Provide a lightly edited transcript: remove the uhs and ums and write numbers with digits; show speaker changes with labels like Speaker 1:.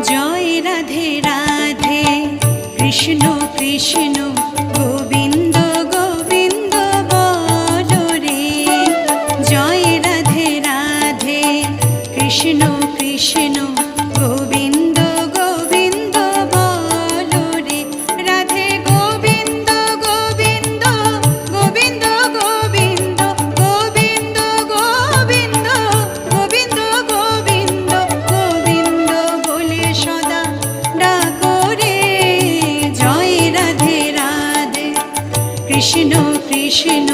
Speaker 1: জয় রাধে রাধে কৃষ্ণ কৃষ্ণ গোবিন্দ গোবিন্দ বলো রে। জয় রাধে রাধে কৃষ্ণ কৃষ্ণ গোবিন্দ গোবিন্দ বলো রে। রাধে গোবিন্দ গোবিন্দ গোবিন্দ গোবিন্দ গোবিন্দ গোবিন্দ গোবিন্দ গোবিন্দ গোবিন্দ বলে সদা ডাকো রে। জয় রাধে রাধে কৃষ্ণ কৃষ্ণ